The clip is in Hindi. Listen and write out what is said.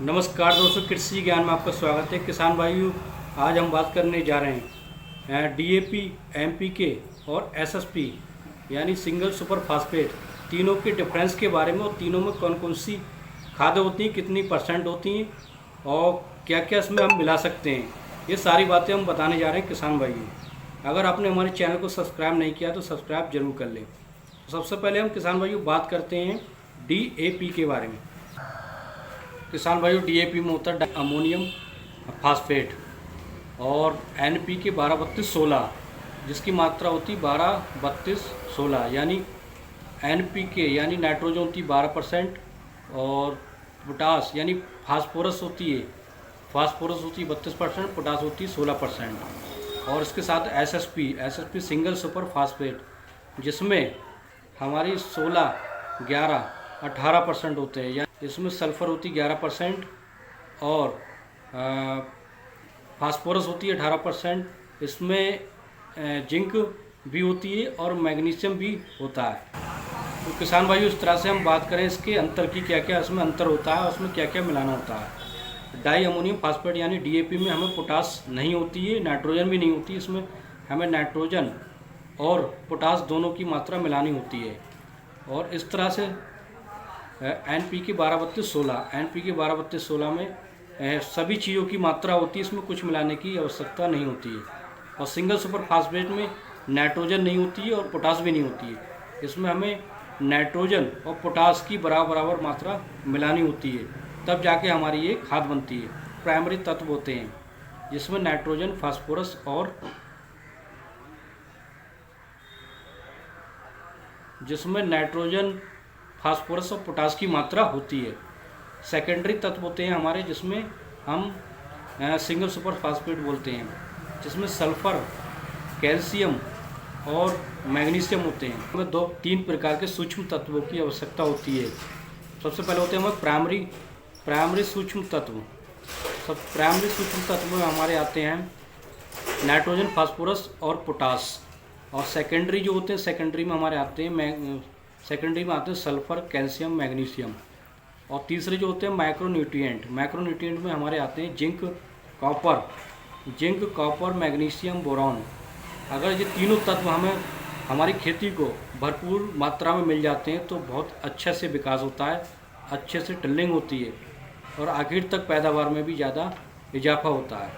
नमस्कार दोस्तों, कृषि ज्ञान में आपका स्वागत है। किसान भाइयों, आज हम बात करने जा रहे हैं डीएपी, एनपीके और एसएसपी यानी सिंगल सुपर फास्फेट, तीनों के डिफरेंस के बारे में और तीनों में कौन कौन सी खाद होती हैं, कितनी परसेंट होती हैं और क्या क्या इसमें हम मिला सकते हैं, ये सारी बातें हम बताने जा रहे हैं किसान भाइयों। अगर आपने हमारे चैनल को सब्सक्राइब नहीं किया तो सब्सक्राइब जरूर कर लें। सबसे पहले हम किसान भाइयों बात करते हैं डीएपी के बारे में। किसान भाइयों, डीएपी में होता है अमोनियम फास्फेट और एनपीके 12-32-16, जिसकी मात्रा होती 12-32-16, यानी एनपीके यानी नाइट्रोजन होती 12% और पोटास यानी फास्फोरस होती है 32%, पोटास होती है 16%। और इसके साथ एसएसपी सिंगल सुपर फास्फेट, जिसमें हमारी 16, 11, 18% होते हैं। या इसमें सल्फ़र होती 11% और फास्फोरस होती है 18%। इसमें जिंक भी होती है और मैग्नीशियम भी होता है। तो किसान भाइयों, इस तरह से हम बात करें इसके अंतर की, क्या क्या इसमें अंतर होता है, उसमें क्या क्या मिलाना होता है। डाई अमोनियम फास्फेट यानी डीएपी में हमें पोटास नहीं होती है, नाइट्रोजन भी नहीं होती। इसमें हमें नाइट्रोजन और पोटास दोनों की मात्रा मिलानी होती है। और इस तरह से एनपीके 12-32-16 में सभी चीज़ों की मात्रा होती है, इसमें कुछ मिलाने की आवश्यकता नहीं होती है। और सिंगल सुपर फास्फेट में नाइट्रोजन नहीं होती है और पोटास भी नहीं होती है। इसमें हमें नाइट्रोजन और पोटास की बराबर मात्रा मिलानी होती है, तब जाके हमारी ये खाद बनती है। प्राइमरी तत्व होते हैं जिसमें नाइट्रोजन, फास्फोरस और फास्फोरस और पोटास की मात्रा होती है। सेकेंडरी तत्व होते हैं हमारे, जिसमें हम सिंगल सुपर फास्फेट बोलते हैं, जिसमें सल्फ़र, कैल्शियम और मैग्नीशियम होते हैं। हमें 2-3 प्रकार के सूक्ष्म तत्वों की आवश्यकता होती है। सबसे पहले होते हैं हमें प्राइमरी सूक्ष्म तत्व। प्राइमरी सूक्ष्म तत्व में हमारे आते हैं नाइट्रोजन, फास्फोरस और पोटास। और सेकेंडरी जो होते हैं, सेकेंडरी में हमारे आते हैं सल्फ़र, कैल्शियम, मैग्नीशियम। और तीसरे जो होते हैं माइक्रोन्यूट्रिएंट में हमारे आते हैं जिंक, कॉपर, मैग्नीशियम, बोरॉन। अगर ये तीनों तत्व हमें हमारी खेती को भरपूर मात्रा में मिल जाते हैं तो बहुत अच्छे से विकास होता है, अच्छे से टिल्लिंग होती है और आखिर तक पैदावार में भी ज़्यादा इजाफा होता है।